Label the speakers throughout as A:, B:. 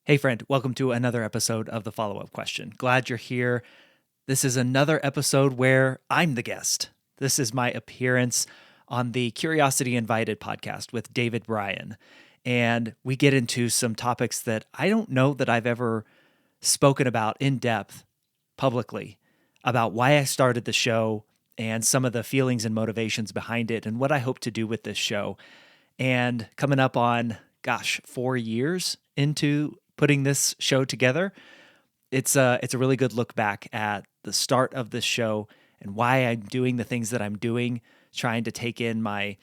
A: Hey, friend, welcome to another episode of the Follow Up Question. Glad you're here. This is another episode where I'm the guest. This is my appearance on the Curiosity Invited podcast with David Bryan. And we get into some topics that I don't know that I've ever spoken about in depth publicly about why I started the show and some of the feelings and motivations behind it and what I hope to do with this show. And coming up on, 4 years into putting this show together, it's a really good look back at the start of this show and why I'm doing the things that I'm doing, trying to take in my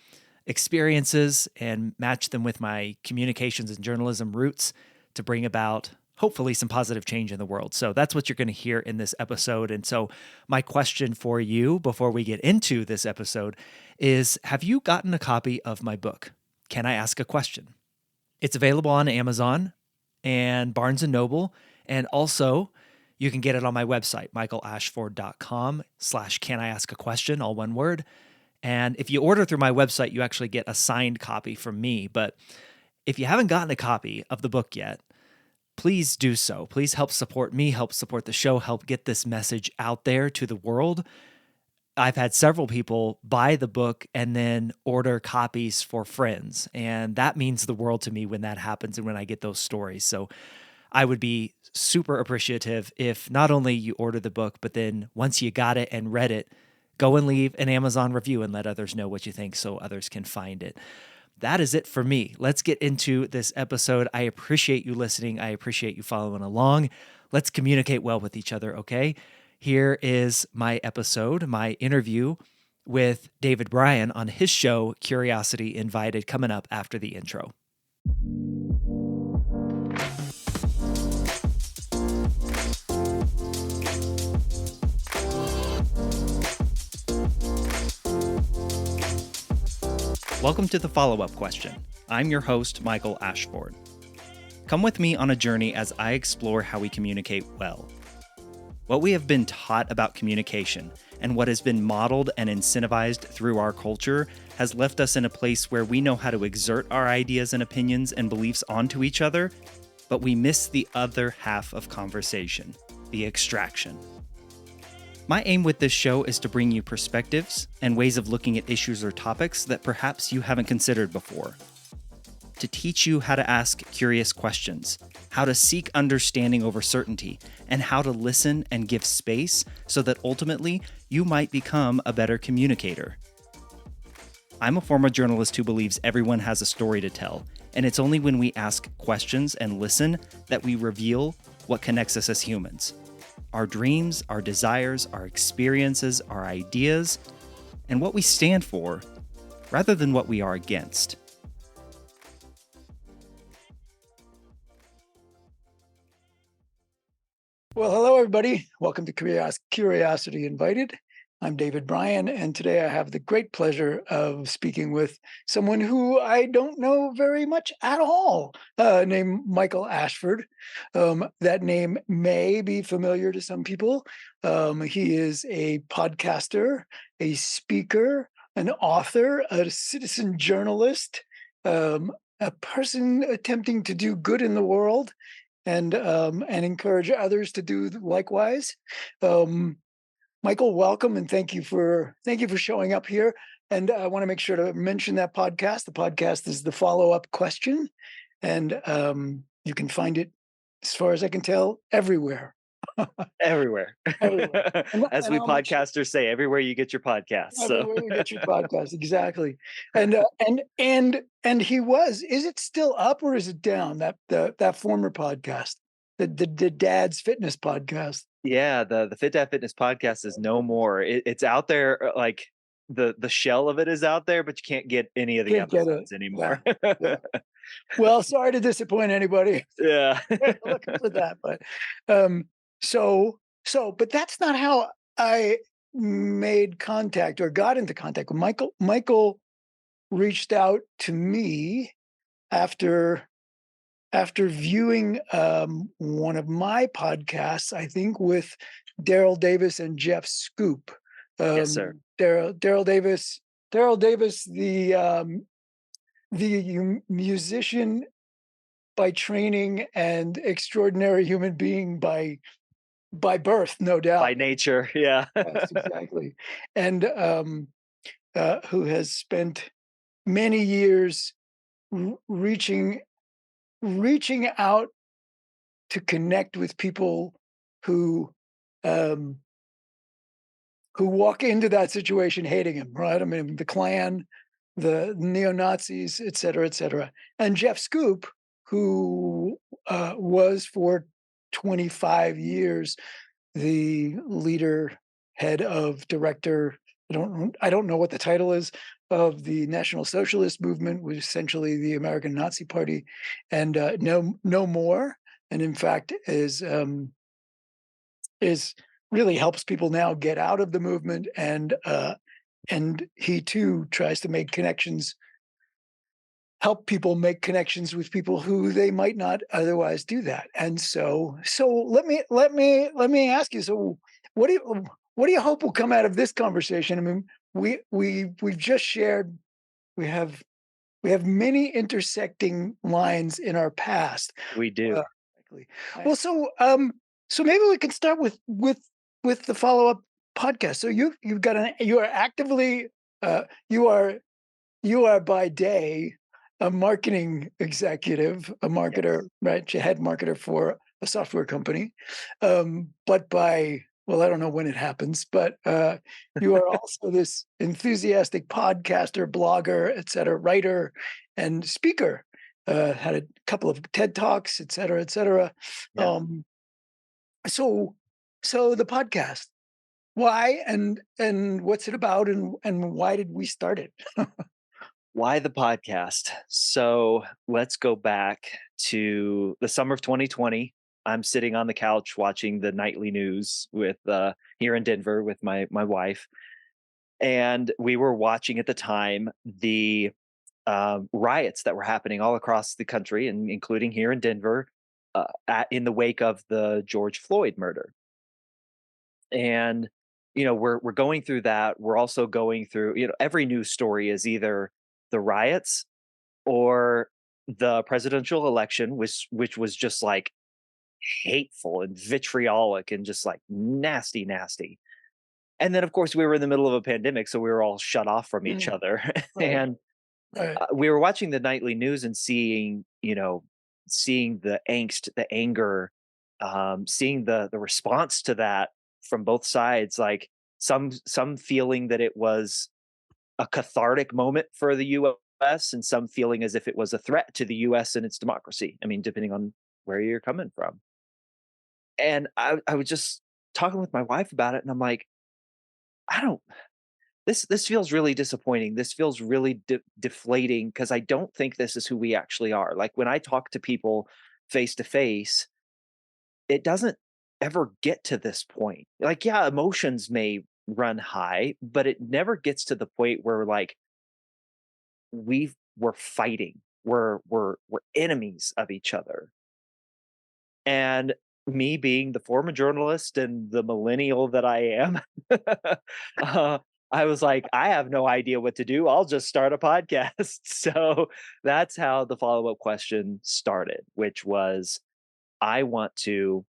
A: experiences and match them with my communications and journalism roots to bring about hopefully some positive change in the world. So that's what you're going to hear in this episode. And so my question for you before we get into this episode is, have you gotten a copy of my book, Can I Ask a Question? It's available on Amazon and Barnes and Noble. And also you can get it on my website, michaelashford.com/can I ask a question, all one word. And if you order through my website, you actually get a signed copy from me. But if you haven't gotten a copy of the book yet, please do so. Please help support me, help support the show, help get this message out there to the world. I've had several people buy the book and then order copies for friends. And that means the world to me when that happens and when I get those stories. So I would be super appreciative if not only you order the book, but then once you got it and read it, go and leave an Amazon review and let others know what you think so others can find it. That is it for me. Let's get into this episode. I appreciate you listening. I appreciate you following along. Let's communicate well with each other, okay? Here is my episode, my interview with David Bryan on his show, Curiosity Invited, coming up after the intro. Welcome to the follow-up question. I'm your host, Michael Ashford. Come with me on a journey as I explore how we communicate well. What we have been taught about communication and what has been modeled and incentivized through our culture has left us in a place where we know how to exert our ideas and opinions and beliefs onto each other, but we miss the other half of conversation, the extraction. My aim with this show is to bring you perspectives and ways of looking at issues or topics that perhaps you haven't considered before. To teach you how to ask curious questions, how to seek understanding over certainty, and how to listen and give space so that ultimately you might become a better communicator. I'm a former journalist who believes everyone has a story to tell, and it's only when we ask questions and listen that we reveal what connects us as humans. Our dreams, our desires, our experiences, our ideas, and what we stand for, rather than what we are against.
B: Well, hello, everybody. Welcome to Curiosity Invited. I'm David Bryan, and today I have the great pleasure of speaking with someone who I don't know very much at all, named Michael Ashford. That name may be familiar to some people. He is a podcaster, a speaker, an author, a citizen journalist, a person attempting to do good in the world and encourage others to do likewise. Michael, welcome and thank you for showing up here. And I want to make sure to mention that podcast. The podcast is the Follow-Up Question, and you can find it, as far as I can tell, everywhere.
A: Everywhere.
B: Everywhere.
A: As we podcasters say, everywhere you get your podcasts.
B: Everywhere you get your podcast, exactly. And he was. Is it still up or is it down? That former podcast, the Dad's Fitness podcast.
A: Yeah, the Fit Dad Fitness podcast is no more. It's out there, like the shell of it is out there, but you can't get any of the
B: Can't get it.
A: episodes anymore.
B: Yeah. Well, sorry to disappoint anybody
A: Yeah.
B: looking for that, but but that's not how I made contact or got into contact with Michael. Michael reached out to me after viewing one of my podcasts, I think with Daryl Davis and Jeff Scoop.
A: Yes, sir.
B: Daryl Davis, the musician by training and extraordinary human being by birth, no
A: By
B: doubt.
A: nature. Yeah.
B: Yes, exactly. And who has spent many years reaching out to connect with people who um, walk into that situation hating him, right? I mean, the Klan, the neo Nazis, et cetera, et cetera. And Jeff Scoop, who was for 25 years the leader, head of director. I don't know what the title is of the National Socialist Movement, which is essentially the American Nazi Party, and no more. And in fact, is really helps people now get out of the movement, and he too tries to make connections, help people make connections with people who they might not otherwise do that. And so let me ask you. So what do you hope will come out of this conversation? I mean, we've just shared, we have many intersecting lines in our past.
A: We do.
B: Exactly. Well, so maybe we can start with the follow-up podcast. So you are actively you are by day a marketing executive, a marketer,
A: Yes.
B: right? You head marketer for a software company. But by, well, I don't know when it happens, but you are also this enthusiastic podcaster, blogger, et cetera, writer, and speaker. Had a couple of TED Talks, et cetera, et cetera.
A: Yeah.
B: Um, so, so the podcast, why and what's it about, and why did we start it?
A: Why the podcast? So let's go back to the summer of 2020. I'm sitting on the couch watching the nightly news with here in Denver with my wife, and we were watching at the time the riots that were happening all across the country, and including here in Denver, in the wake of the George Floyd murder. And we're going through that. We're also going through, every news story is either the riots or the presidential election, which was just like hateful and vitriolic and just like nasty, nasty. And then, of course, we were in the middle of a pandemic, so we were all shut off from each
B: Mm,
A: other.
B: right,
A: And
B: right.
A: we were watching the nightly news and seeing the angst, the anger, seeing the response to that from both sides. Like some feeling that it was a cathartic moment for the US, and some feeling as if it was a threat to the US and its democracy. I mean, depending on where you're coming from. And I was just talking with my wife about it, and I'm like, I don't. This feels really disappointing. This feels really deflating because I don't think this is who we actually are. Like when I talk to people face to face, it doesn't ever get to this point. Like, yeah, emotions may run high, but it never gets to the point where like we're fighting. We're enemies of each other. And me being the former journalist and the millennial that I am, uh, I was like, I have no idea what to do. I'll just start a podcast. So that's how the follow up question started, which was I want to.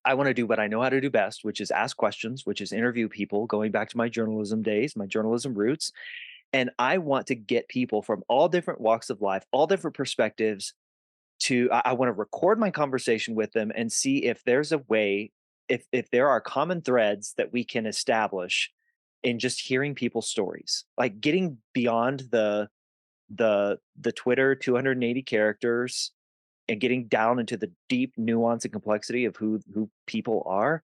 A: I want to do what I know how to do best, which is ask questions, which is interview people, going back to my journalism days, my journalism roots. And I want to get people from all different walks of life, all different perspectives, I want to record my conversation with them and see if there's a way, if there are common threads that we can establish in just hearing people's stories, like getting beyond the Twitter 280 characters and getting down into the deep nuance and complexity of who people are,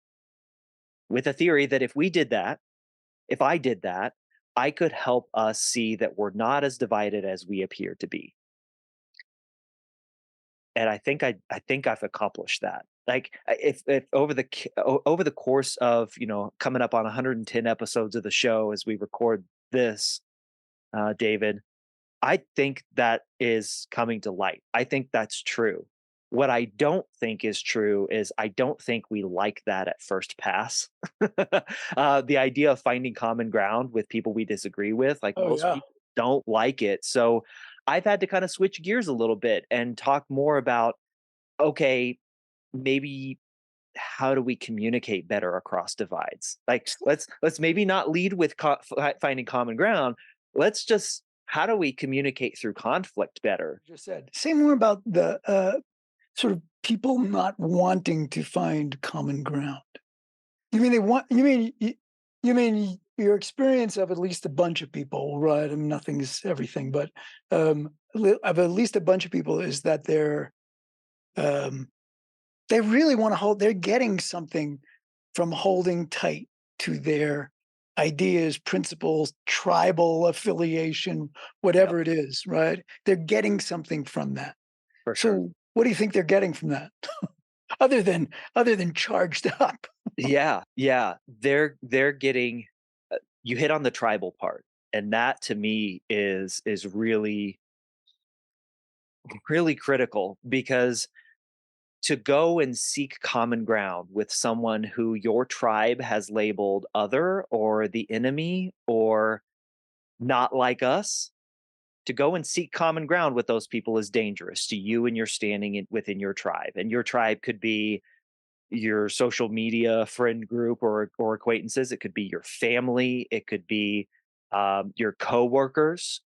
A: with a theory that if I did that, I could help us see that we're not as divided as we appear to be. And I think I've accomplished that. Like if over the course of coming up on 110 episodes of the show as we record this, David, I think that is coming to light. I think that's true. What I don't think is true is I don't think we like that at first pass. The idea of finding common ground with people we disagree with, like
B: Oh
A: most
B: yeah.
A: people don't like it. So I've had to kind of switch gears a little bit and talk more about, okay, maybe how do we communicate better across divides? Like, let's maybe not lead with finding common ground. Let's just how do we communicate through conflict better?
B: Just said. Say more about the sort of people not wanting to find common ground. You mean they want? You mean your experience of at least a bunch of people, right? I mean, nothing's everything, but of at least a bunch of people is that um, they really want to hold. They're getting something from holding tight to their ideas, principles, tribal affiliation,
A: Yep,
B: whatever it is, right? They're getting something from that.
A: for sure.
B: So, what do you think they're getting from that, other than charged up?
A: Yeah, yeah. They're getting you hit on the tribal part. And that to me is really, really critical because to go and seek common ground with someone who your tribe has labeled other or the enemy or not like us, to go and seek common ground with those people is dangerous to you and your standing within your tribe. And your tribe could be your social media friend group or acquaintances. It could be your family. It could be your coworkers.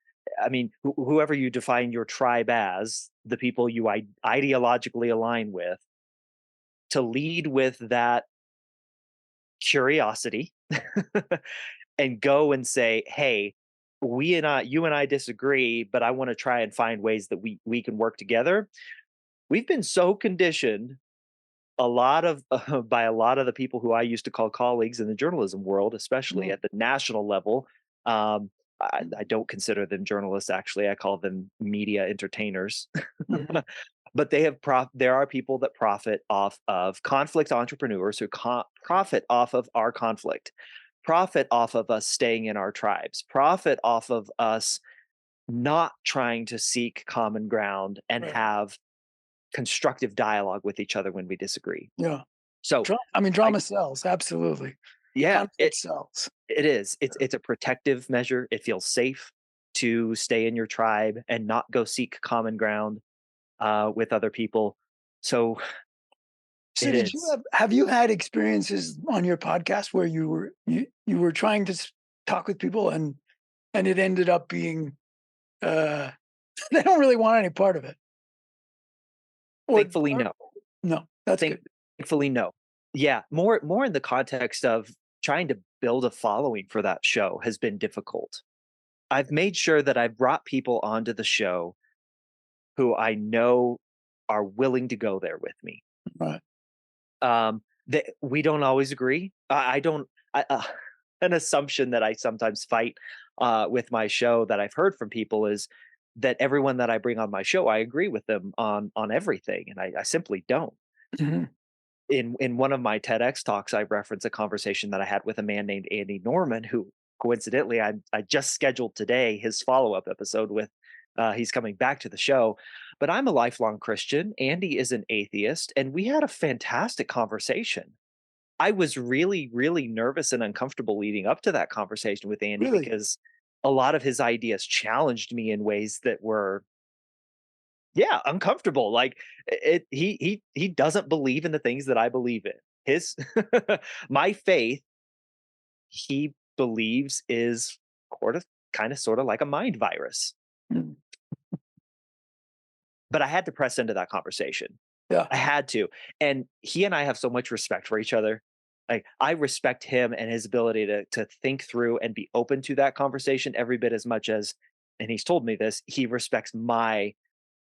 A: I mean, whoever you define your tribe as, the people you ideologically align with, to lead with that curiosity and go and say, "Hey, you and I disagree, but I want to try and find ways that we can work together." We've been so conditioned a lot of by a lot of the people who I used to call colleagues in the journalism world, especially
B: Mm,
A: at the national level. I don't consider them journalists. Actually, I call them media entertainers.
B: mhm,
A: But there are people that profit off of conflict entrepreneurs who profit off of our conflict, profit off of us staying in our tribes, profit off of us not trying to seek common ground and
B: right,
A: have constructive dialogue with each other when we disagree.
B: yeah.
A: So,
B: I mean,
A: I
B: drama sells, absolutely.
A: yeah,
B: Conflict sells.
A: it is.
B: Yeah.
A: It's a protective measure. It feels safe to stay in your tribe and not go seek common ground with other people. So
B: So
A: it
B: did you
A: is.
B: have you had experiences on your podcast where you were trying to talk with people and it ended up being, uh, they don't really want any part of it?
A: Thankfully,
B: Or
A: no.
B: no, that's
A: Thank
B: good.
A: Thankfully, no. Yeah, more in the context of trying to build a following for that show has been difficult. I've made sure that I've brought people onto the show who I know are willing to go there with me.
B: Right.
A: That we don't always agree. I don't. An assumption that I sometimes fight with my show that I've heard from people is that everyone that I bring on my show, I agree with them on everything, and I simply don't.
B: Mhm.
A: In one of my TEDx talks, I reference a conversation that I had with a man named Andy Norman, who coincidentally I just scheduled today his follow up episode with. He's coming back to the show, but I'm a lifelong Christian. Andy is an atheist, and we had a fantastic conversation. I was really, really nervous and uncomfortable leading up to that conversation with Andy
B: Really?
A: because a lot of his ideas challenged me in ways that were, yeah, uncomfortable. Like he doesn't believe in the things that I believe in. His my faith, he believes is sort of like a mind virus.
B: Mm.
A: But I had to press into that conversation.
B: Yeah.
A: I had to. And he and I have so much respect for each other. Like I respect him and his ability to think through and be open to that conversation every bit as much as, and he's told me this, he respects my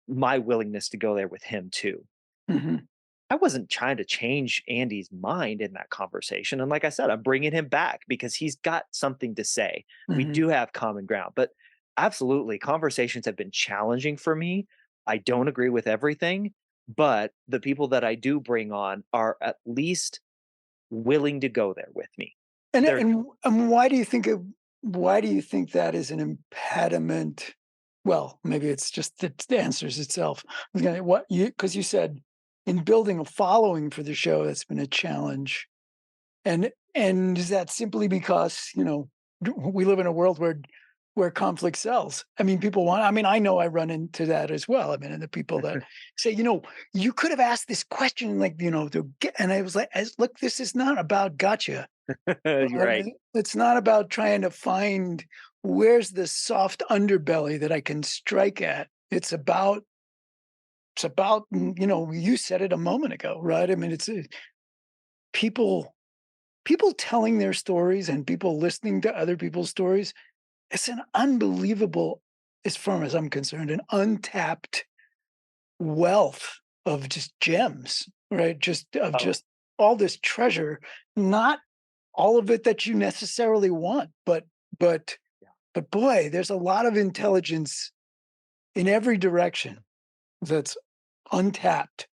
A: willingness to go there with him too.
B: Mhm.
A: I wasn't trying to change Andy's mind in that conversation. And like I said, I'm bringing him back because he's got something to say. We
B: Mhm.
A: do have common ground, but absolutely, conversations have been challenging for me. I don't agree with everything, but the people that I do bring on are at least willing to go there with me. They're
B: And why do you think that is an impediment? Well, maybe it's just the answers itself. I was gonna what you because you said in building a following for the show, that's been a challenge. And is that simply because, we live in a world where where conflict sells. I mean, people want, I mean, I know I run into that as well. I mean, and the people that say, you could have asked this question, like, to get, and I was like, look, this is not about gotcha.
A: Right.
B: It's not about trying to find where's the soft underbelly that I can strike at. It's about, you said it a moment ago, right? I mean, it's people people telling their stories and people listening to other people's stories. It's an unbelievable, as far as I'm concerned, an untapped wealth of just gems, right?
A: Oh,
B: Just all this treasure, not all of it that you necessarily want, but
A: yeah.
B: but boy, there's a lot of intelligence in every direction that's untapped,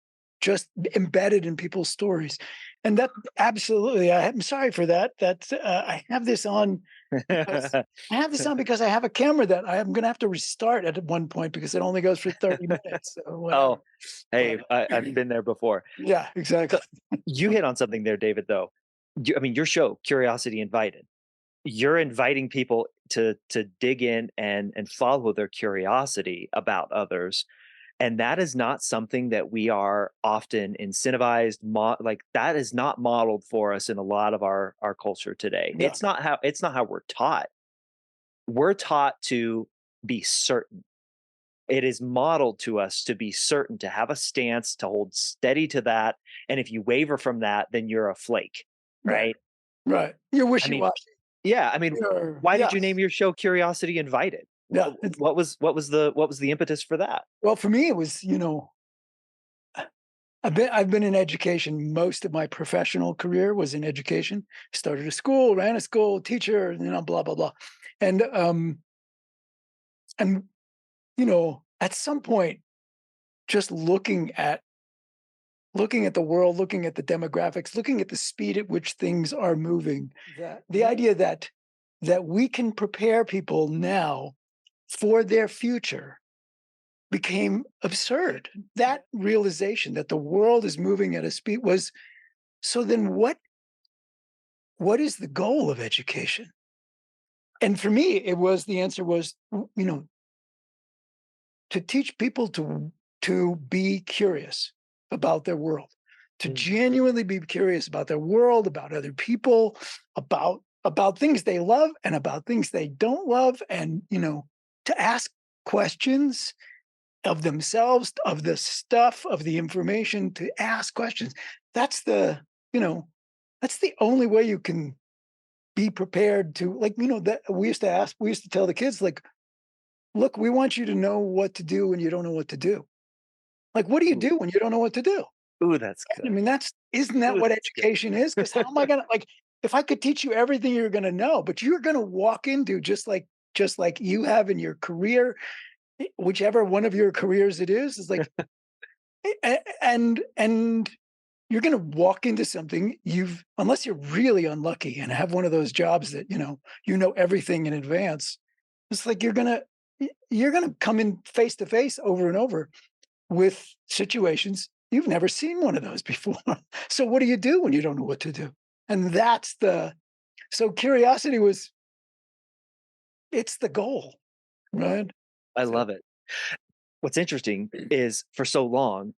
B: just embedded in people's stories. And that absolutely, I'm sorry for that. I have this on because I have this on because I have a camera that I'm going to have to restart at one point because it only goes for 30 minutes or
A: Oh,
B: whatever.
A: hey,
B: But
A: I've been there before.
B: yeah,
A: So
B: exactly.
A: you hit on something there, David, though. I mean, your show, Curiosity Invited, you're inviting people to dig in and follow their curiosity about others. And that is not something that we are often incentivized. Like that is not modeled for us in a lot of our culture today.
B: Yeah,
A: It's not how we're taught. We're taught to be certain. It is modeled to us to be certain, to have a stance, to hold steady to that. And if you waver from that, then you're a flake,
B: right,
A: right?
B: right. You're
A: I mean,
B: wishy-washy.
A: yeah. I mean, why did you
B: Yes,
A: name your show Curiosity Invited?
B: yeah.
A: What was the impetus for that?
B: Well, for me, it was, I've been in education. Most of my professional career was in education. Started a school, ran a school, teacher, blah blah blah, and and at some point, just looking at the world, looking at the demographics, looking at the speed at which things are moving, that the idea that we can prepare people now for their future became absurd. That realization that the world is moving at a speed was so then what is the goal of education? And for me, the answer was, to teach people to be curious about their world, to
A: Mm,
B: genuinely be curious about their world, about other people, about things they love and about things they don't love, and to ask questions of themselves, of the stuff, of the information, to ask questions. That's the, you know, that's the only way you can be prepared to, like, that we used to tell the kids, like, look, we want you to know what to do when you don't know what to do. Like, what do you
A: ooh,
B: do when you don't know what to do?
A: ooh, that's
B: I
A: good.
B: mean, isn't that
A: Ooh,
B: what
A: that's good.
B: education is? Because how am I gonna, like, if I could teach you everything you're gonna know, but you're gonna walk into, just like you have in your career, whichever one of your careers it is like, and you're going to walk into something unless you're really unlucky and have one of those jobs that everything in advance. It's like you're going to come in face to face over and over with situations you've never seen one of those before. So what do you do when you don't know what to do? And so curiosity it's the goal, right?
A: I
B: So
A: love it. What's interesting is for so long,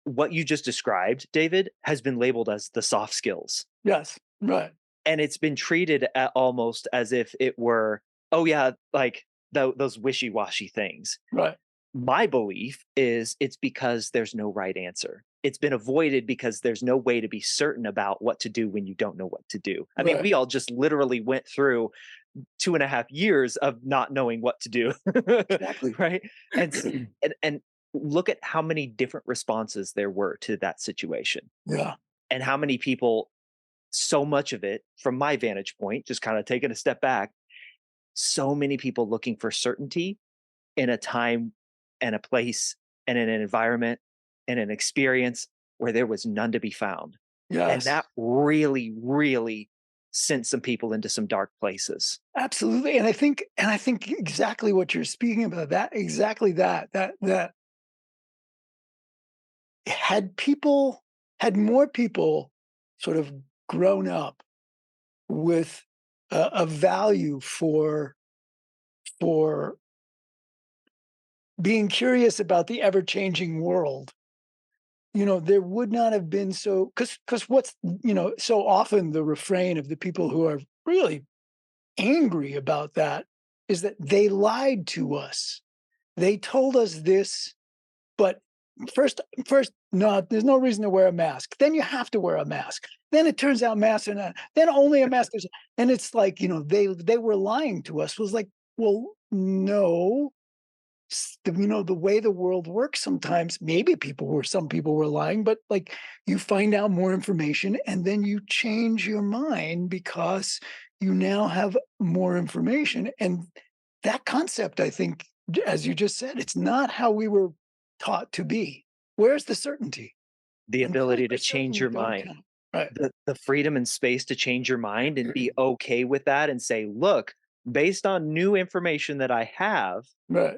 A: what you just described, David, has been labeled as the soft skills.
B: yes, right,
A: And it's been treated almost as if it were, oh, yeah, like those wishy washy things.
B: right,
A: My belief is it's because there's no right answer. It's been avoided because there's no way to be certain about what to do when you don't know what to do. I mean,
B: right,
A: we all just literally went through 2.5 years of not knowing what to do.
B: exactly.
A: Right. And, and look at how many different responses there were to that situation
B: Yeah,
A: and how many people, so much of it from my vantage point, just kind of taking a step back, so many people looking for certainty in a time and a place and in an environment and an experience where there was none to be found. And
B: yes.
A: that really, really sent some people into some dark places.
B: Absolutely, and I think exactly what you're speaking about, that had more people sort of grown up with a value for being curious about the ever-changing world, there would not have been so because what's so often the refrain of the people who are really angry about that is that they lied to us. They told us this, but first, no, there's no reason to wear a mask. Then you have to wear a mask. Then it turns out masks are not. Then only a mask is, and it's like they were lying to us. Was like, well, no, the way the world works sometimes maybe some people were lying, but like you find out more information and then you change your mind because you now have more information. And that concept, I think, as you just said, it's not how we were taught to be. Where's the certainty?
A: The
B: And things
A: ability to
B: I
A: change
B: certainly
A: your
B: don't
A: mind,
B: count. Right.
A: the freedom and space to change your mind and be okay with that and say, "Look, based on new information that I have,
B: Right.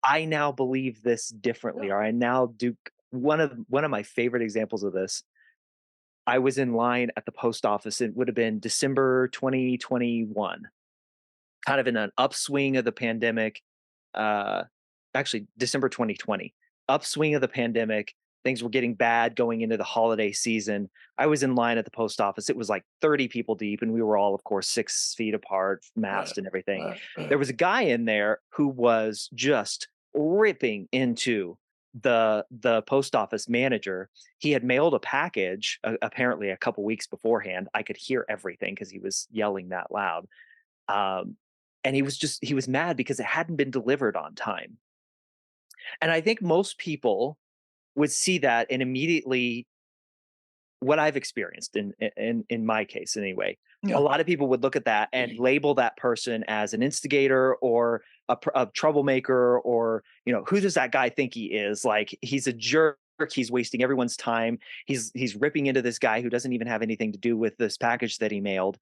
A: I now believe this differently,"
B: Yeah.
A: or I now do. One of my favorite examples of this, I was in line at the post office. It would have been December 2021, kind of in an upswing of the pandemic. Uh, Actually, December 2020, upswing of the pandemic. Things were getting bad going into the holiday season. I was in line at the post office. It was like 30 people deep, and we were all, of course, 6 feet apart,
B: Right.
A: masked and everything.
B: Right. Right.
A: There was a guy in there who was just ripping into the post office manager. He had mailed a package apparently a couple weeks beforehand. I could hear everything because he was yelling that loud. Um, and he was mad because it hadn't been delivered on time. And I think most people would see that and immediately, what I've experienced in my case anyway, a
B: Yeah.
A: lot of people would look at that and label that person as an instigator or a troublemaker, or who does that guy think he is? Like, he's a jerk. He's wasting everyone's time. He's ripping into this guy who doesn't even have anything to do with this package that he mailed.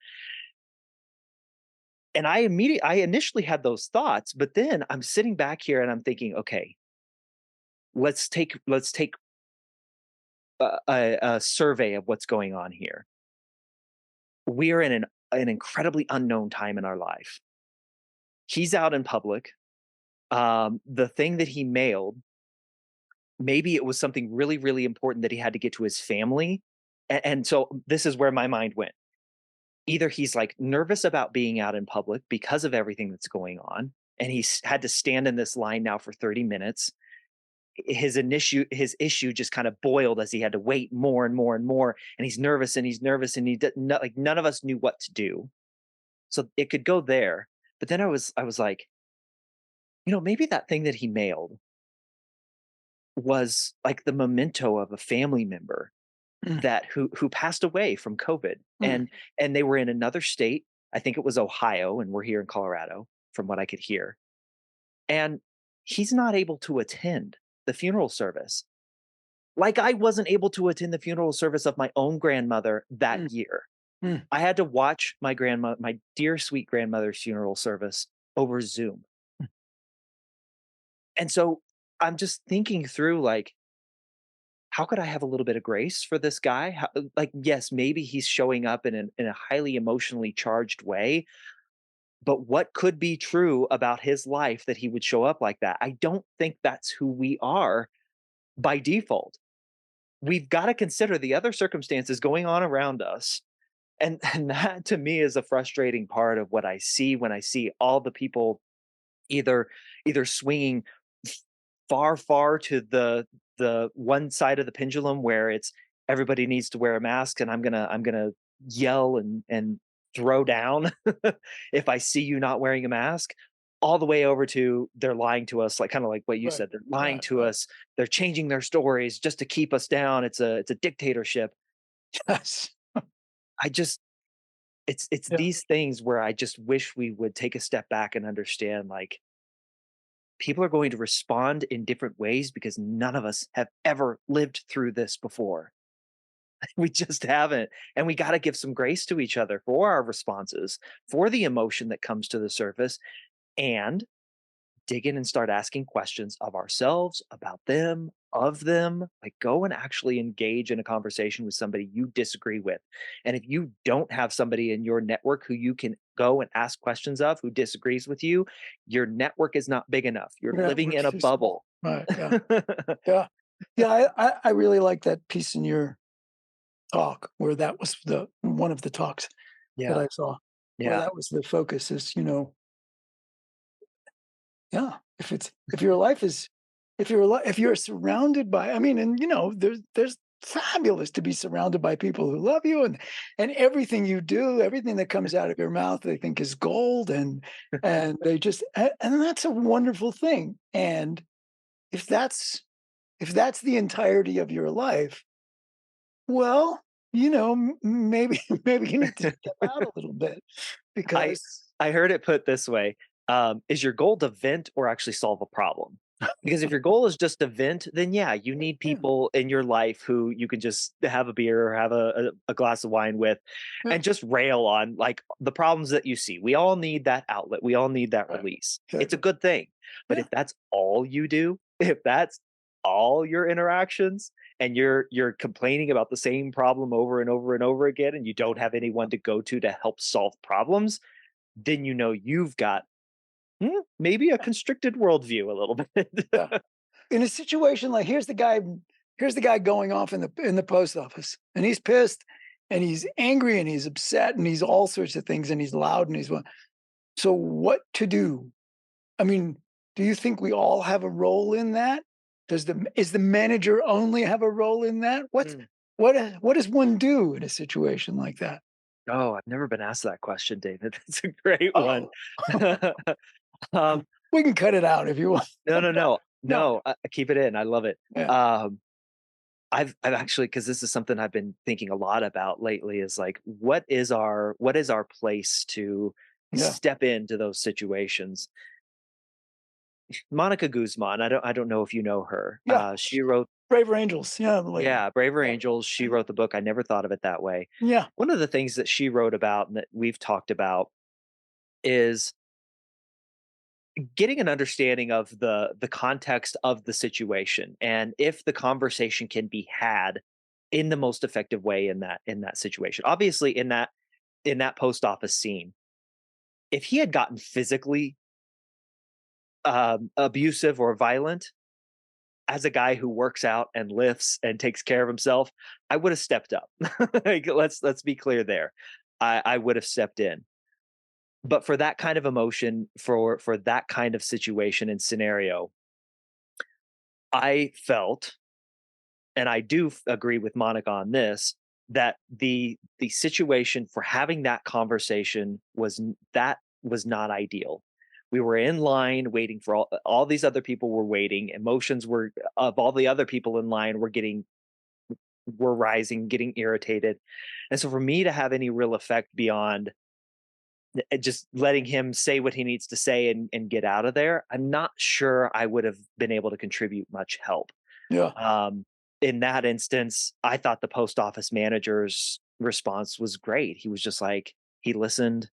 A: And I initially had those thoughts, but then I'm sitting back here and I'm thinking, okay, let's take a survey of what's going on here. We are in an incredibly unknown time in our life. He's out in public. The thing that he mailed, maybe it was something really, really important that he had to get to his family. And so this is where my mind went. Either he's like nervous about being out in public because of everything that's going on, and he's had to stand in this line now for 30 minutes. His issue just kind of boiled as he had to wait more and more and more, and he's nervous, and like none of us knew what to do. So it could go there. But then I was like, maybe that thing that he mailed was like the memento of a family member
B: Mm.
A: that who passed away from COVID.
B: Mm.
A: And they were in another state. I think it was Ohio, and we're here in Colorado from what I could hear. And he's not able to attend the funeral service. Like, I wasn't able to attend the funeral service of my own grandmother that
B: Mm.
A: year.
B: Mm.
A: I had to watch my dear sweet grandmother's funeral service over Zoom. And so I'm just thinking through, like, how could I have a little bit of grace for this guy? Like, yes, maybe he's showing up in a highly emotionally charged way, but what could be true about his life that he would show up like that? I don't think that's who we are by default. We've got to consider the other circumstances going on around us. And that to me is a frustrating part of what I see when I see all the people either swinging far, far to the one side of the pendulum where it's everybody needs to wear a mask, and I'm gonna yell and throw down if I see you not wearing a mask, all the way over to they're lying to us, like kind of like what you
B: Right.
A: said. They're lying
B: Right.
A: to
B: Right.
A: us. They're changing their stories just to keep us down. It's a dictatorship.
B: Yes.
A: I just it's
B: Yeah.
A: these things where I just wish we would take a step back and understand, like, people are going to respond in different ways because none of us have ever lived through this before. We just haven't. And we got to give some grace to each other for our responses, for the emotion that comes to the surface, and dig in and start asking questions of ourselves, about them, of them. Like, go and actually engage in a conversation with somebody you disagree with. And if you don't have somebody in your network who you can go and ask questions of, who disagrees with you, your network is not big enough. You're
B: Your
A: living in
B: network's
A: a
B: too small.
A: bubble.
B: Right, yeah, yeah. Yeah, I really like that piece in your talk where that was the one of the talks that
A: Yeah,
B: I saw, where
A: yeah.
B: that was the focus is, yeah, if your life is if you're surrounded by, I mean, and, there's fabulous to be surrounded by people who love you, and everything you do, everything that comes out of your mouth, they think is gold, and they just and that's a wonderful thing, and if that's if that's the entirety of your life, well, maybe maybe you need to step out a little bit
A: I
B: because
A: I heard it put this way, is your goal to vent or actually solve a problem? Because if your goal is just to vent, then yeah, you need
B: yeah,
A: people in your life who you can just have a beer or have a glass of wine with
B: yeah,
A: and just rail on like the problems that you see. We all need that outlet. We all need that
B: right,
A: release. It's a
B: exactly.
A: good thing. But
B: Yeah,
A: if that's all you do, if that's all your interactions and you're complaining about the same problem over and over and over again and you don't have anyone to go to help solve problems, then you know you've got maybe a constricted worldview a little bit.
B: yeah. In a situation like here's the guy going off in the post office, and he's pissed, and he's angry, and he's upset, and he's all sorts of things, and he's loud, and so what to do? I mean, do you think we all have a role in that? Is the manager only have a role in that?
A: Mm.
B: What does one do in a situation like that?
A: Oh, I've never been asked that question, David. That's a great one.
B: Oh,
A: um,
B: we can cut it out if you want.
A: no, no, no,
B: No,
A: no. I keep it in. I love it.
B: yeah,
A: Um, I've actually because this is something I've been thinking a lot about lately. Is like, what is our place to
B: yeah,
A: step into those situations? Monica Guzman. I don't know if you know her.
B: yeah.
A: She wrote
B: Braver Angels, yeah, the lady.
A: Yeah, Braver
B: Yeah,
A: Angels. She wrote the book. I never thought of it that way.
B: yeah,
A: One of the things that she wrote about and that we've talked about is getting an understanding of the context of the situation and if the conversation can be had in the most effective way in that situation. Obviously, in that post office scene, if he had gotten physically abusive or violent, as a guy who works out and lifts and takes care of himself, I would have stepped up. Like, let's be clear there. I would have stepped in. But for that kind of emotion, for that kind of situation and scenario, I felt, and I do agree with Monica on this, that the situation for having that conversation that was not ideal. We were in line waiting for all these other people were waiting. Emotions were of all the other people in line were rising, getting irritated. And so for me to have any real effect beyond just letting him say what he needs to say and get out of there, I'm not sure I would have been able to contribute much help.
B: yeah,
A: Um, in that instance, I thought the post office manager's response was great. He was just like, he listened.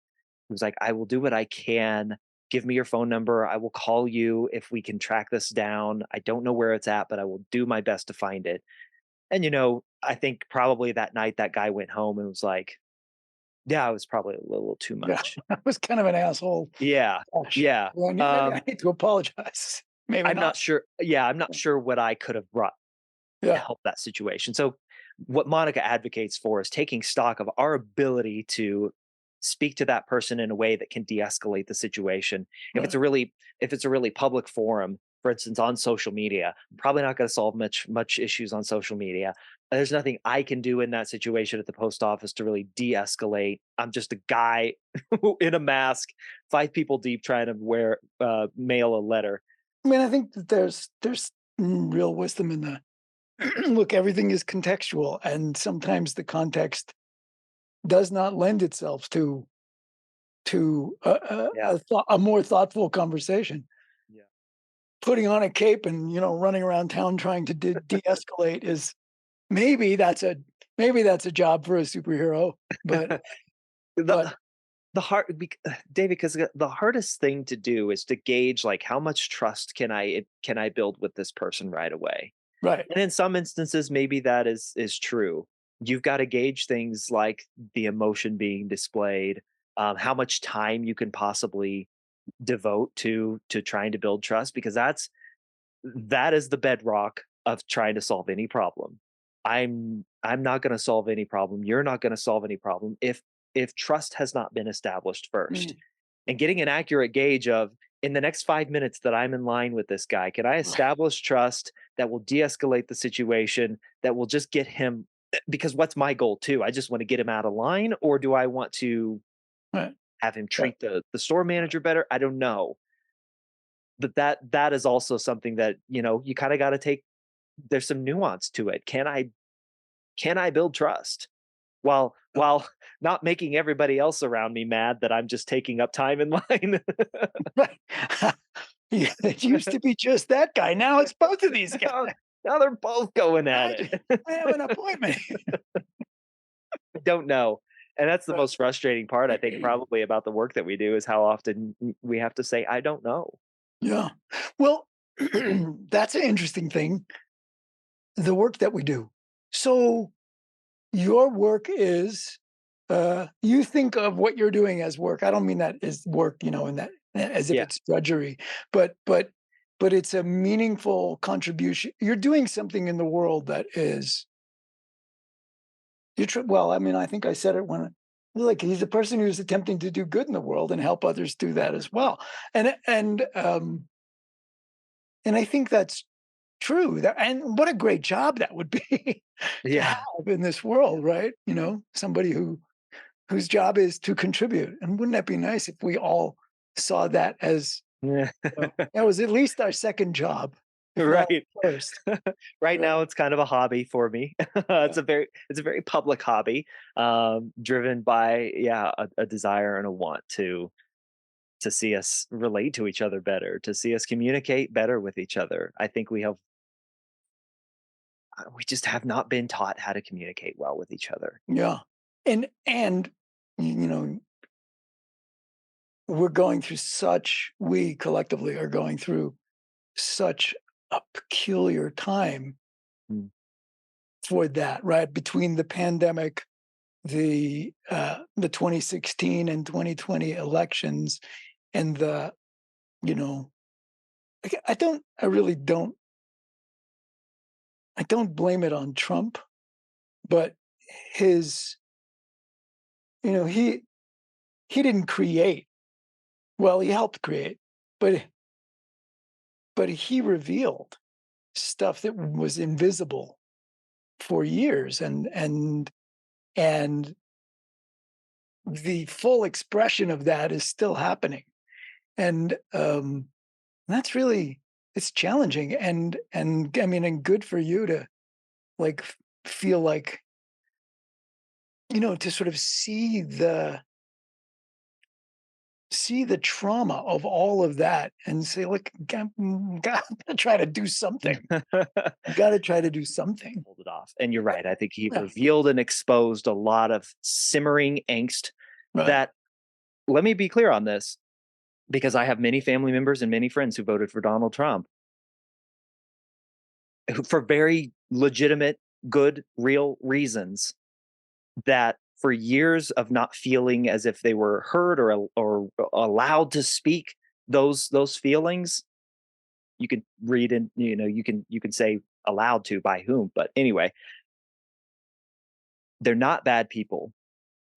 A: He was like, I will do what I can. Give me your phone number. I will call you if we can track this down. I don't know where it's at, but I will do my best to find it. And, I think probably that night that guy went home and was like, yeah, it was probably a little too
B: yeah.
A: much.
B: I was kind of an asshole.
A: Yeah.
B: Gosh,
A: Yeah.
B: well, maybe I need to apologize. Maybe
A: I'm
B: not.
A: not sure. Yeah. I'm not sure what I could have brought to
B: Yeah,
A: help that situation. So what Monica advocates for is taking stock of our ability to speak to that person in a way that can de-escalate the situation. If it's
B: right.
A: a really if it's a really public forum, for instance, on social media, I'm probably not going to solve much issues on social media. There's nothing I can do in that situation at the post office to really de-escalate. I'm just a guy in a mask, 5 people deep, trying to mail a letter.
B: I mean, I think that there's real wisdom in the look, everything is contextual, and sometimes the context does not lend itself to
A: Yeah.
B: a more thoughtful conversation.
A: Yeah.
B: Putting on a cape and, running around town trying to de-escalate is maybe that's a maybe that's a job for a superhero, but but
A: the The hard David, because the hardest thing to do is to gauge, like, how much trust can I build with this person right away?
B: right.
A: And in some instances, maybe that is true. You've gotta gauge things like the emotion being displayed, how much time you can possibly devote to trying to build trust, because that is the bedrock of trying to solve any problem. I'm not going to solve any problem. You're not going to solve any problem if trust has not been established first.
B: Mm,
A: And getting an accurate gauge of, in the next 5 minutes that I'm in line with this guy, can I
B: right,
A: establish trust that will de-escalate the situation, that will just get him, because what's my goal too? I just want to get him out of line, or do I want to
B: right,
A: have him
B: right,
A: treat the store
B: right.
A: manager better? I don't know. But that is also something that, you kind of got to take, there's some nuance to it. Can I build trust
B: Oh,
A: while not making everybody else around me mad that I'm just taking up time in line?
B: right. Yeah, it used to be just that guy. Now it's both of these guys.
A: Now they're both going at
B: I
A: it.
B: I have an appointment.
A: I don't know. And that's the
B: But
A: most frustrating part, I think, probably about the work that we do, is how often we have to say, I don't know.
B: yeah. Well, that's an interesting thing, the work that we do. So your work is, you think of what you're doing as work. I don't mean that as work, in that as if
A: Yeah.
B: it's drudgery, but but but it's a meaningful contribution. You're doing something in the world that is well, I mean, I think I said it when like he's a person who's attempting to do good in the world and help others do that as well. And I think that's true. And what a great job that would be to have
A: Yeah.
B: in this world, right? Somebody whose job is to contribute. And wouldn't that be nice if we all saw that as,
A: Yeah.
B: that was at least our second job, if not
A: Right.
B: our first,
A: Right
B: right?
A: now it's kind of a hobby for me.
B: Yeah.
A: It's a very public hobby, driven by, yeah, a desire and a want to see us relate to each other better, to see us communicate better with each other. I think we just have not been taught how to communicate well with each other.
B: Yeah. And you know, we collectively are going through such a peculiar time
A: Mm.
B: for that, right? Between the pandemic, the 2016 and 2020 elections, and you know, I really don't blame it on Trump, but his, you know, he didn't create. Well, he helped create, but he revealed stuff that was invisible for years, and the full expression of that is still happening. And that's really, it's challenging, and I mean, and good for you to like feel like, to sort of see the trauma of all of that and say, look, gotta try to do something. Gotta try to do something.
A: Pulled it off. And you're right. I think he
B: Yeah,
A: revealed and exposed a lot of simmering angst
B: right.
A: that, let me be clear on this, because I have many family members and many friends who voted for Donald Trump, who, for very legitimate, good, real reasons, that for years of not feeling as if they were heard or allowed to speak those feelings. You can read, and you can say allowed to by whom, but anyway, they're not bad people.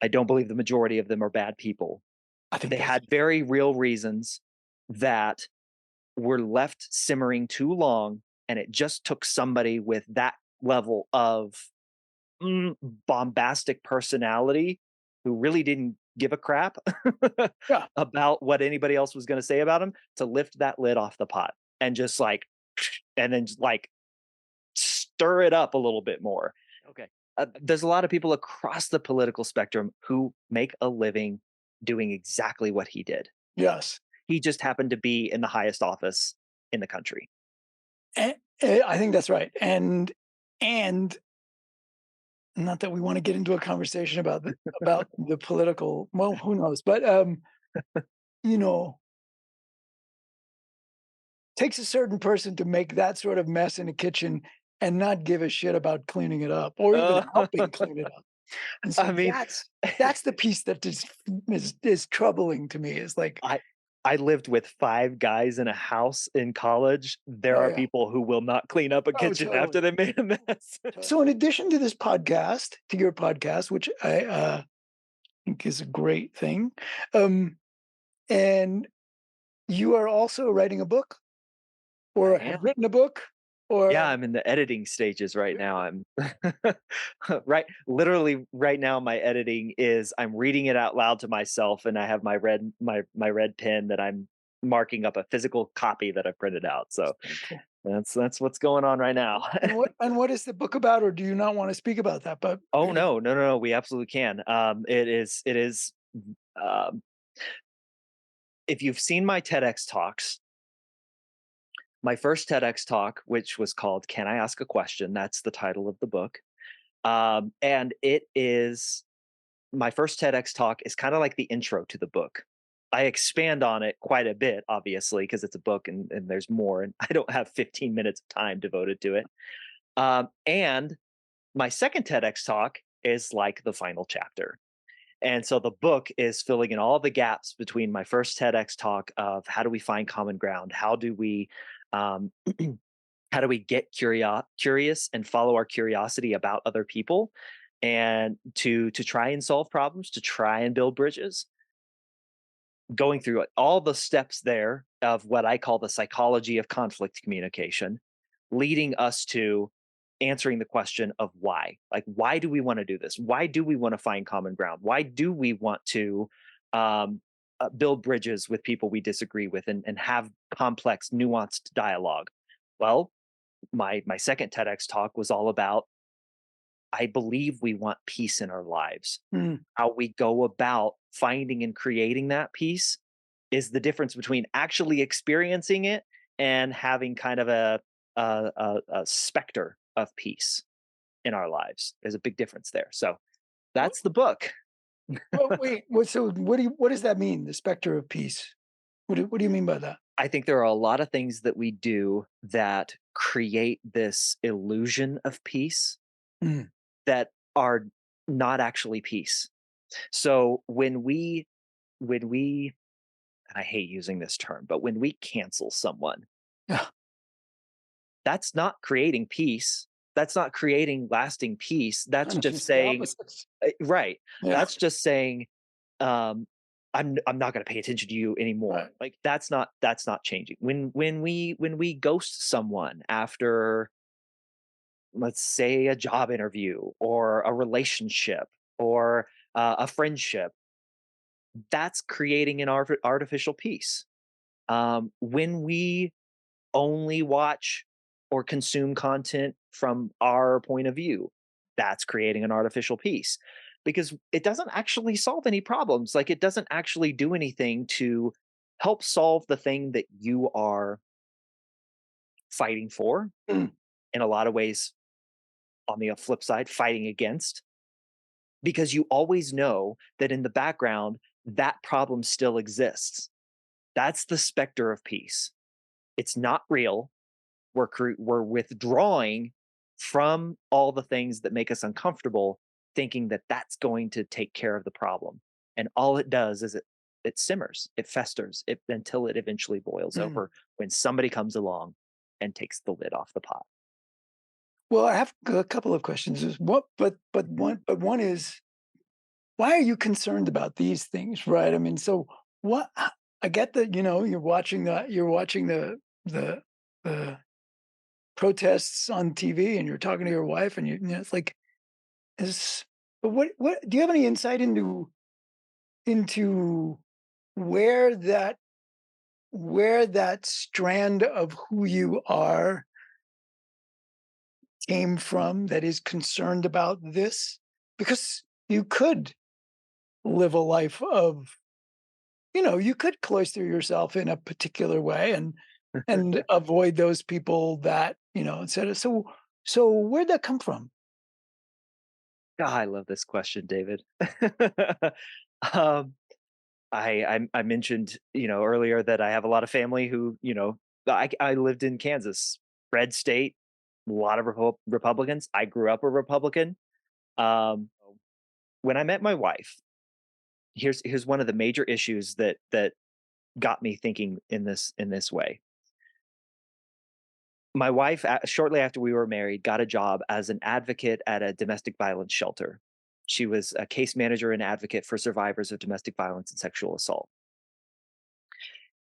A: I don't believe the majority of them are bad people.
B: I think
A: They
B: that's
A: had very real reasons that were left simmering too long, and it just took somebody with that level of mm, bombastic personality, who really didn't give a crap
B: yeah,
A: about what anybody else was going to say about him, to lift that lid off the pot and just like, and then just like stir it up a little bit more. Okay. There's a lot of people across the political spectrum who make a living doing exactly what he did.
B: yes.
A: He just happened to be in the highest office in the country.
B: I think that's right. And not that we want to get into a conversation about the political. Well, who knows? But you know, takes a certain person to make that sort of mess in a kitchen and not give a shit about cleaning it up or even
A: Uh,
B: helping clean it up. And
A: I
B: so
A: mean,
B: that's the piece that is troubling to me is like,
A: I I lived with 5 guys in a house in college. There
B: oh
A: are
B: yeah,
A: people who will not clean up a
B: oh
A: kitchen after
B: totally.
A: they made a mess.
B: So in addition to this podcast, to your podcast, which I think is a great thing, um, and you are also writing a book
A: I
B: or have
A: am.
B: written a book or
A: Yeah, I'm in the editing stages right now. I'm right literally right now my editing is I'm reading it out loud to myself and I have my red pen that I'm marking up a physical copy that I printed out. So
B: very cool.
A: that's what's going on right now.
B: And what is the book about, or do you not want to speak about that? But
A: Oh no, no, no, no, we absolutely can. It is um if you've seen my TEDx talks, my first TEDx talk, which was called Can I Ask a Question? That's the title of the book. And it is my first TEDx talk is kind of like the intro to the book. I expand on it quite a bit, obviously, because it's a book and there's more, and I don't have 15 minutes of time devoted to it. And my second TEDx talk is like the final chapter. And so the book is filling in all the gaps between my first TEDx talk of how do we find common ground? Um, how do we get curious and follow our curiosity about other people and to try and solve problems, to try and build bridges, going through all the steps there of what I call the psychology of conflict communication, leading us to answering the question of why. Like, why do we want to do this? Why do we want to find common ground? Why do we want to build bridges with people we disagree with and have complex, nuanced dialogue? Well, my second TEDx talk was all about I believe we want peace in our lives.
B: mm,
A: How we go about finding and creating that peace is the difference between actually experiencing it and having kind of a specter of peace in our lives. There's a big difference there. So
B: what,
A: that's the book.
B: well, wait, what does that mean? The specter of peace. What do you mean by that?
A: I think there are a lot of things that we do that create this illusion of peace
B: Mm,
A: that are not actually peace. So when we and I hate using this term, but when we cancel someone,
B: yeah,
A: that's not creating peace. That's not creating lasting peace. That's
B: kind of
A: just
B: just the
A: saying
B: opposite.
A: right.
B: Yeah,
A: That's just saying um I'm not going to pay attention to you anymore.
B: right.
A: Like that's not changing. When we ghost someone after let's say a job interview or a relationship or a friendship, that's creating an artificial peace. When we only watch or consume content from our point of view, that's creating an artificial peace because it doesn't actually solve any problems. Like it doesn't actually do anything to help solve the thing that you are fighting for.
B: Mm,
A: In a lot of ways, on the flip side, fighting against, because you always know that in the background, that problem still exists. That's the specter of peace. It's not real. We're withdrawing from all the things that make us uncomfortable, thinking that that's going to take care of the problem. And all it does is it simmers, it festers, until it eventually boils
B: mm.
A: over when somebody comes along and takes the lid off the pot.
B: Well, I have a couple of questions. Is what, but one is, why are you concerned about these things, right? I mean, so what? I get that you're watching the the protests on TV, and you're talking to your wife, and it's like, is but what do you have any insight into where that where that strand of who you are came from that is concerned about this? Because you could live a life of, you could cloister yourself in a particular way and avoid those people that, etc. So where'd that come from?
A: God, I love this question, David. um, I mentioned earlier that I have a lot of family who I lived in Kansas, red state, a lot of Republicans. I grew up a Republican. Um, when I met my wife, here's one of the major issues that got me thinking in this way. My wife, shortly after we were married, got a job as an advocate at a domestic violence shelter. She was a case manager and advocate for survivors of domestic violence and sexual assault.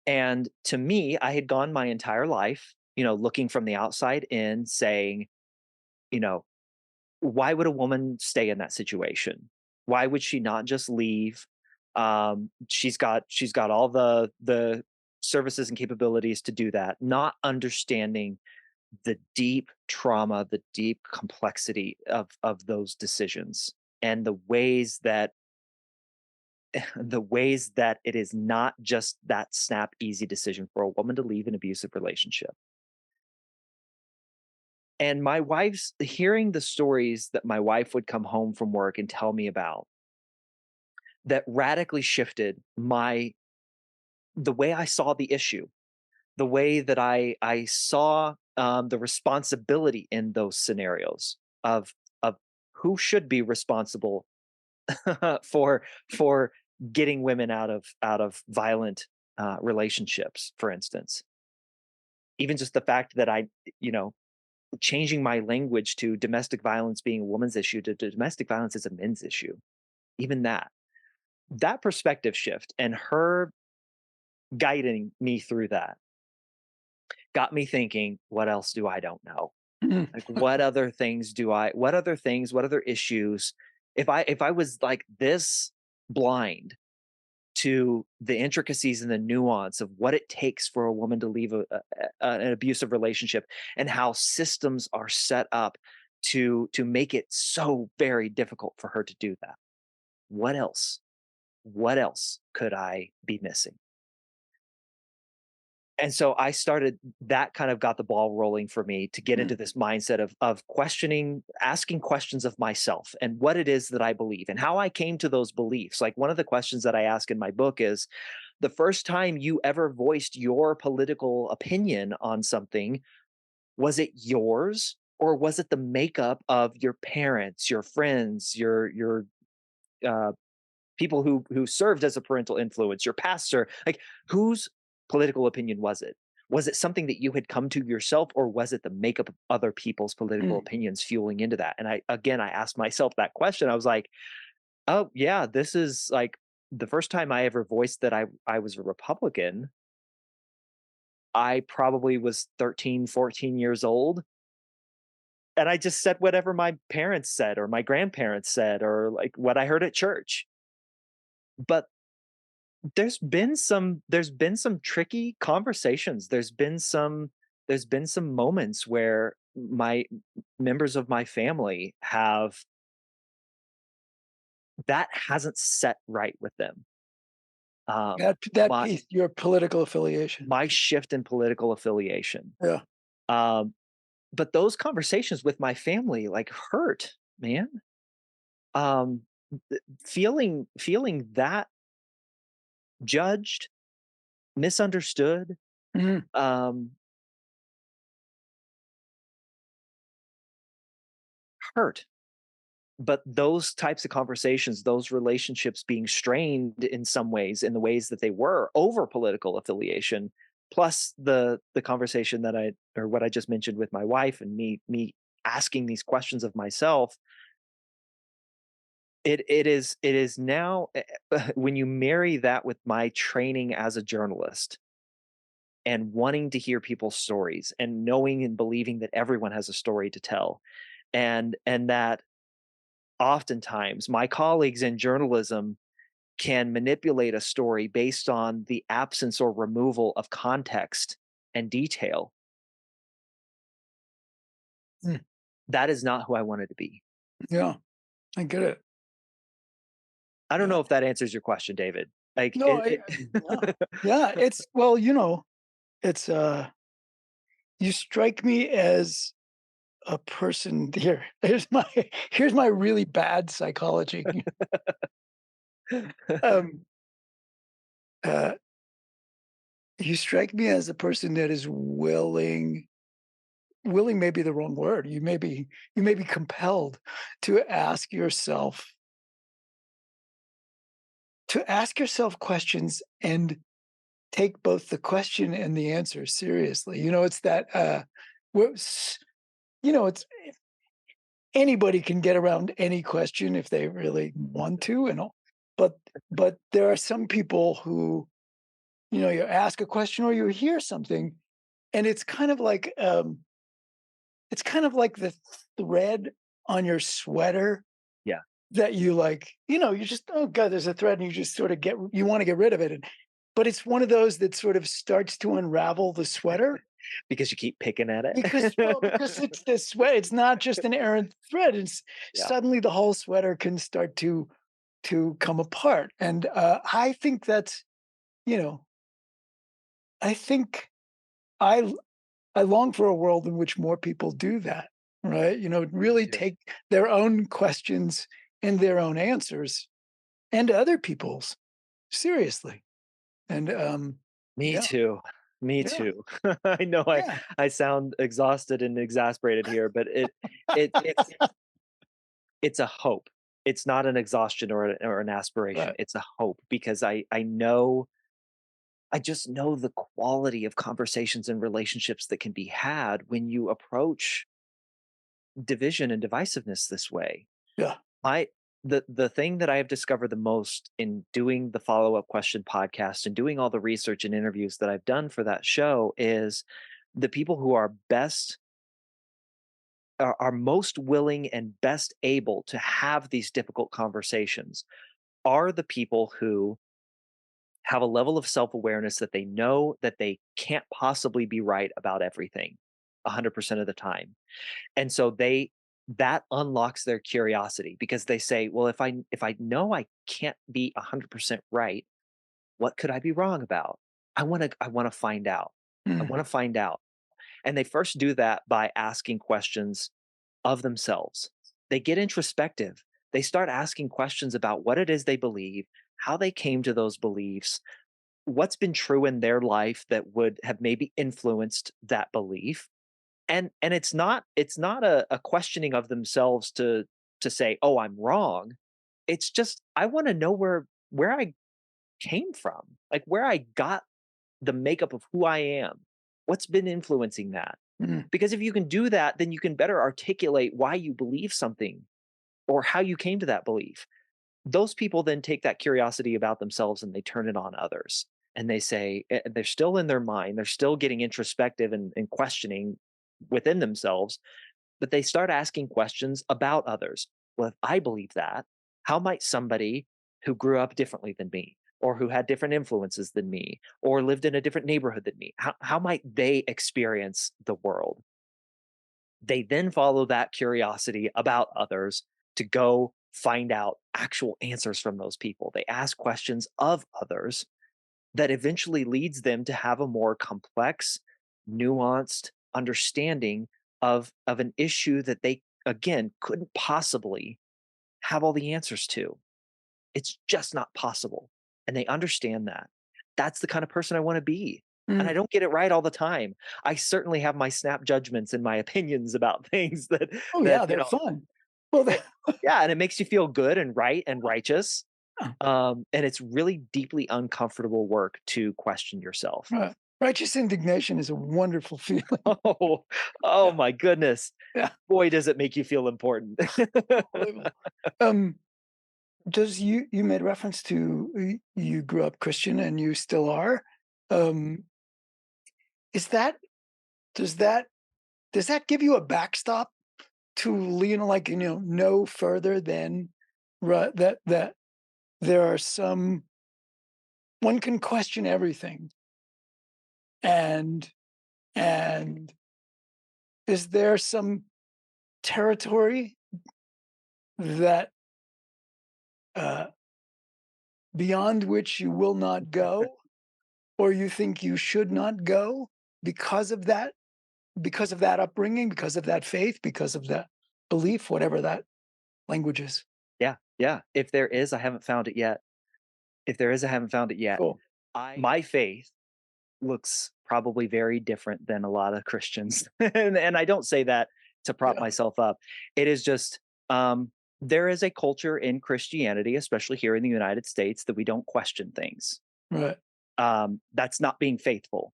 A: And to me, I had gone my entire life, looking from the outside in, saying, you know, why would a woman stay in that situation? Why would she not just leave? She's got all the services and capabilities to do that, not understanding the deep trauma, the deep complexity of those decisions and the ways that it is not just that snap easy decision for a woman to leave an abusive relationship. And my wife's hearing the stories that my wife would come home from work and tell me about that radically shifted my the way I saw the issue, the way that I saw the responsibility in those scenarios of who should be responsible for for getting women out of violent relationships, for instance. Even just the fact that you know, changing my language to domestic violence being a woman's issue to domestic violence is a men's issue. Even that perspective shift and her guiding me through that got me thinking, what else do I don't know?
B: Mhm.
A: Like what other issues if I was like this blind to the intricacies and the nuance of what it takes for a woman to leave an abusive relationship and how systems are set up to make it so very difficult for her to do that. What else? What else could I be missing? And so I started that kind of got the ball rolling for me to get into this mindset of questioning, asking questions of myself and what it is that I believe and how I came to those beliefs. Like one of the questions that I ask in my book is the first time you ever voiced your political opinion on something, was it yours or was it the makeup of your parents, your friends, your uh, people who served as a parental influence, your pastor, like whose political opinion was it? Was it something that you had come to yourself, or was it the makeup of other people's political
B: Mm.
A: opinions fueling into that? And I asked myself that question. I was like, oh yeah, this is like the first time I ever voiced that I was a Republican. I probably was 13, 14 years old. And I just said whatever my parents said or my grandparents said or like what I heard at church. But there's been some tricky conversations. There's been some moments where my members of my family have that hasn't set right with them.
B: That
A: My
B: piece, your political affiliation.
A: my shift in political affiliation.
B: Yeah.
A: Um, but those conversations with my family like hurt, man. Um, feeling that judged, misunderstood,
B: Mhm.
A: um, hurt. But those types of conversations, those relationships being strained in some ways, in the ways that they were over political affiliation, plus the conversation that I or what I just mentioned with my wife and me asking these questions of myself, it is now when you marry that with my training as a journalist and wanting to hear people's stories and knowing and believing that everyone has a story to tell and that oftentimes my colleagues in journalism can manipulate a story based on the absence or removal of context and detail.
B: Mm.
A: That is not who I wanted to be.
B: Yeah, I get it.
A: I don't
B: Yeah.
A: know if that answers your question, David. Like
B: No, yeah. Yeah, it's well, it's, you strike me as a person here. Here's my really bad psychology. Um, uh, you strike me as a person that is willing may be the wrong word. You may be compelled to ask yourself to ask yourself questions and take both the question and the answer seriously. It's that whoops, it's anybody can get around any question if they really want to and all. But but there are some people who, you ask a question or you hear something and it's kind of like the thread on your sweater
C: Yeah,
B: that you like, you just, oh God, there's a thread and you just sort of you want to get rid of it. But it's one of those that sort of starts to unravel the sweater
C: because you keep picking at
B: because
C: it.
B: it's the sweat. It's not just an errant thread. It's
C: Yeah,
B: suddenly the whole sweater can start to come apart. And I think that's, you know, I think I I long for a world in which more people do that, right?
C: me
B: Really
C: too.
B: take their own questions and their own answers and other people's seriously. And
C: Me
B: yeah,
C: too. Me
B: yeah,
C: too. I know
B: yeah,
C: I sound exhausted and exasperated here, but it's a hope. It's not an exhaustion or an aspiration.
B: right,
C: It's a hope because I know I just know the quality of conversations and relationships that can be had when you approach division and divisiveness this way.
B: yeah,
C: I the thing that I have discovered the most in doing the follow-up question podcast and doing all the research and interviews that I've done for that show is the people who are are most willing and best able to have these difficult conversations are the people who have a level of self-awareness that they know that they can't possibly be right about everything 100% of the time. And so that unlocks their curiosity because they say, well, if I know I can't be 100% right, what could I be wrong about? I want to find out. I
B: mm,
C: want to find out. And they first do that by asking questions of themselves. They get introspective. They start asking questions about what it is they believe, how they came to those beliefs, what's been true in their life that would have maybe influenced that belief. And it's not a questioning of themselves to say, oh, I'm wrong. It's just I want to know where I came from, like where I got the makeup of who I am, what's been influencing that.
B: mm,
C: Because if you can do that, then you can better articulate why you believe something or how you came to that belief. Those people then take that curiosity about themselves and they turn it on others. And they say, they're still in their mind, they're still getting introspective and questioning within themselves, but they start asking questions about others. Well, if I believe that, how might somebody who grew up differently than me, or who had different influences than me, or lived in a different neighborhood than me, how might they experience the world? They then follow that curiosity about others to go find out actual answers from those people. They ask questions of others that eventually leads them to have a more complex, nuanced understanding of an issue that they again couldn't possibly have all the answers to. It's just not possible. And they understand that. That's the kind of person I want to be. And I
B: mm.
C: don't get it right all the time. I certainly have my snap judgments and my opinions about things
B: Oh
C: that
B: yeah,
C: you
B: they're
C: know
B: fun. Well,
C: it, yeah, and it makes you feel good and right and righteous.
B: yeah,
C: And it's really deeply uncomfortable work to question yourself.
B: right. Righteous indignation is a wonderful feeling.
C: Oh, oh
B: Yeah,
C: my goodness.
B: yeah,
C: Boy, does it make you feel important.
B: unbelievable. Um, does you made reference to you grew up Christian and you still are. Um, is that does that does that give you a backstop to lean like no further than that there are some one can question everything and and is there some territory that uh, beyond which you will not go or you think you should not go because of that upbringing, because of that faith, because of that belief, whatever that language is.
C: Yeah, yeah. If there is, I haven't found it yet. If there is, I haven't found it yet.
B: Cool.
C: My faith looks probably very different than a lot of Christians. And I don't say that to prop
B: Yeah.
C: myself up. It is just There is a culture in Christianity, especially here in the United States, that we don't question things.
B: Right.
C: That's not being faithful.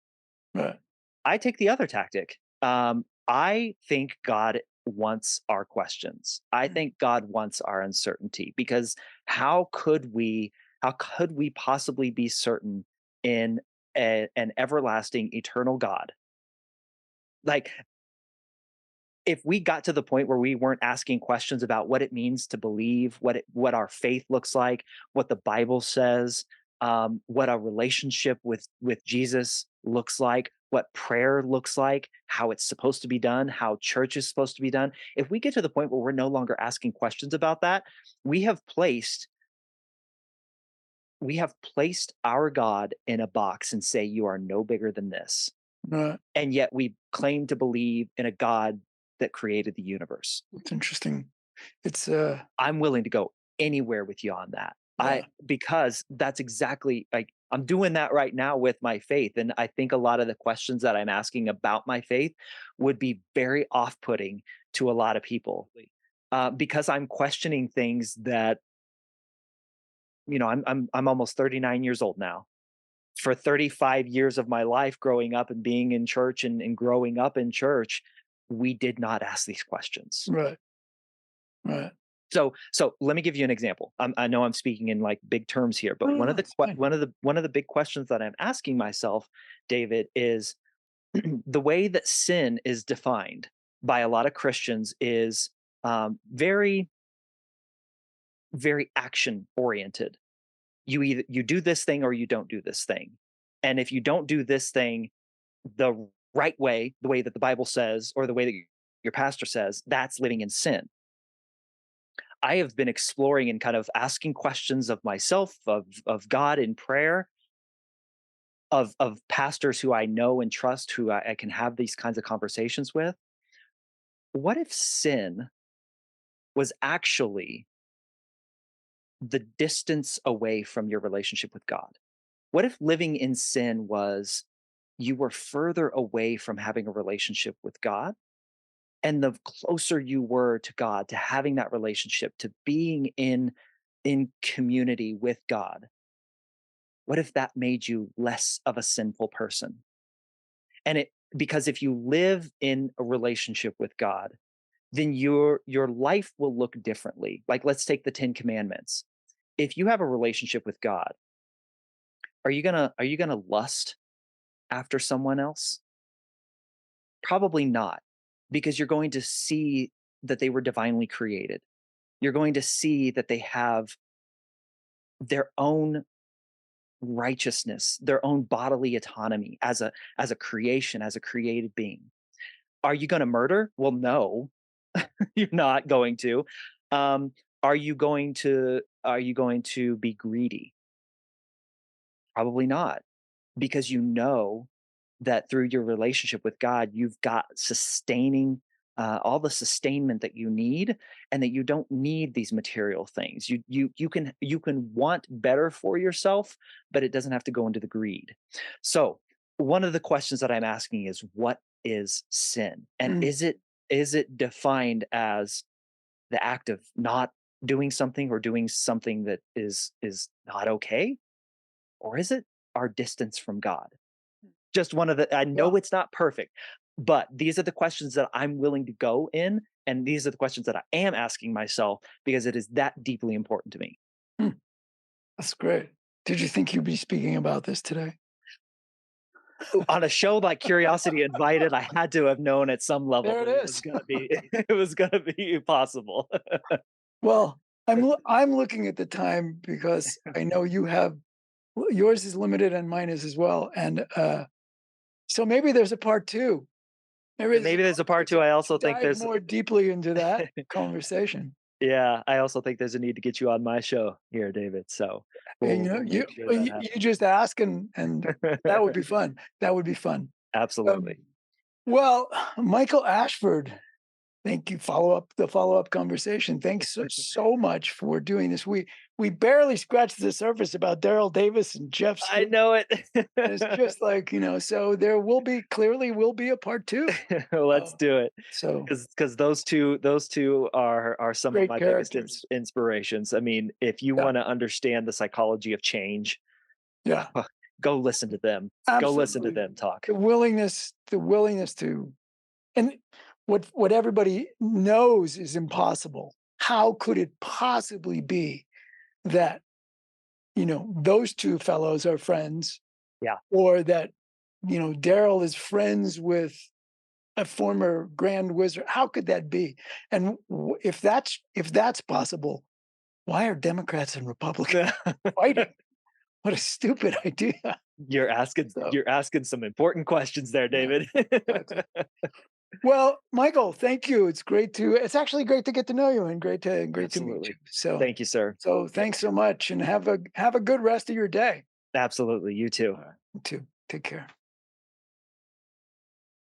B: Right.
C: I take the other tactic. I think God wants our questions. I
B: Mm.
C: think God wants our uncertainty, because how could we how could we possibly be certain in an everlasting eternal God? Like, if we got to the point where we weren't asking questions about what it means to believe, what our faith looks like, what the Bible says, what a relationship with Jesus looks like, what prayer looks like, how it's supposed to be done, how church is supposed to be done. If we get to the point where we're no longer asking questions about that, we have placed we have placed our God in a box and say, you are no bigger than this.
B: Right.
C: And yet we claim to believe in a God that created the universe.
B: It's interesting. It's
C: I'm willing to go anywhere with you on that. I
B: yeah.
C: Because that's exactly, like, I'm doing that right now with my faith, and I think a lot of the questions that I'm asking about my faith would be very off-putting to a lot of people, because I'm questioning things that, I'm almost 39 years old now. For 35 years of my life growing up and being in church and growing up in church, we did not ask these questions.
B: Right. Right.
C: So let me give you an example. I know I'm speaking in like big terms here,
B: No,
C: but
B: no, no, it's fine.
C: one of the big questions that I'm asking myself, David, is the way that sin is defined by a lot of Christians is very, very action oriented. You do this thing or you don't do this thing, and if you don't do this thing the right way, the way that the Bible says, or the way that your pastor says, that's living in sin. I have been exploring and kind of asking questions of myself, of God in prayer, of pastors who I know and trust, who I can have these kinds of conversations with. What if sin was actually the distance away from your relationship with God? What if living in sin was you were further away from having a relationship with God? And the closer you were to God, to having that relationship, to being in community with God, what if that made you less of a sinful person? And it because if you live in a relationship with God, then your life will look differently. Like, let's take the 10 commandments. If you have a relationship with God, are you going to lust after someone else? Probably not, because you're going to see that they were divinely created. You're going to see that they have their own righteousness, their own bodily autonomy as a creation, as a created being. Are you going to murder? Well, no, you're not going to. Are you going to be greedy? Probably not, because you know that through your relationship with God, you've got all the sustainment that you need, and that you don't need these material things. You can want better for yourself, but it doesn't have to go into the greed. So one of the questions that I'm asking is, what is sin, and
B: Mm.
C: is it defined as the act of not doing something, or doing something that is not okay, or is it our distance from God? Just one of the I
B: Yeah.
C: know it's not perfect, but these are the questions that I'm willing to go in, and these are the questions that I am asking myself, because it is that deeply important to me.
B: Hmm. That's great. Did you think you'd be speaking about this today?
C: On a show like Curiosity Invited, I had to have known at some level
B: There it
C: that it was
B: is.
C: gonna be it was gonna be possible.
B: Well, I'm looking at the time because I know you have yours is limited and mine is as well, and so maybe there's a part two. Maybe there's a
C: Maybe there's
B: part
C: a part
B: two
C: 2. I
B: to
C: also think
B: dive
C: there's
B: more deeply into that conversation.
C: Yeah, I also think there's a need to get you on my show here, David, so
B: And
C: we'll
B: you
C: make sure
B: well,
C: that
B: you just ask and that would be
C: happens.
B: fun. That would be fun. Um,
C: Absolutely.
B: well, Michael Ashford, Thank you. The follow-up conversation. Thanks so much for doing this. We barely scratched the surface about Daryl Davis and Jeff
C: I
B: Stewart.
C: know it.
B: It's just like, so there will be a part two.
C: Let's
B: Uh,
C: do it.
B: so
C: Because those two are some of
B: great
C: my biggest
B: characters.
C: inspirations. I mean, if you
B: Yeah.
C: want to understand the psychology of change,
B: Yeah.
C: go listen to them. Go listen to
B: Absolutely.
C: them talk.
B: The willingness to, and what everybody knows is impossible. How could it possibly be that, those two fellows are friends,
C: Yeah.
B: or that, Daryl is friends with a former Grand Wizard? How could that be? And if that's possible, why are Democrats and Republicans fighting? What a stupid idea.
C: You're asking
B: So,
C: you're asking some important questions there,
B: yeah,
C: David.
B: exactly. Well, Michael, thank you. It's actually great to get to know you, and great to meet you.
C: Absolutely.
B: So
C: Thank you, sir.
B: so thanks so much, and have a good rest of your day.
C: Absolutely. You too.
B: All right. You too. Take care.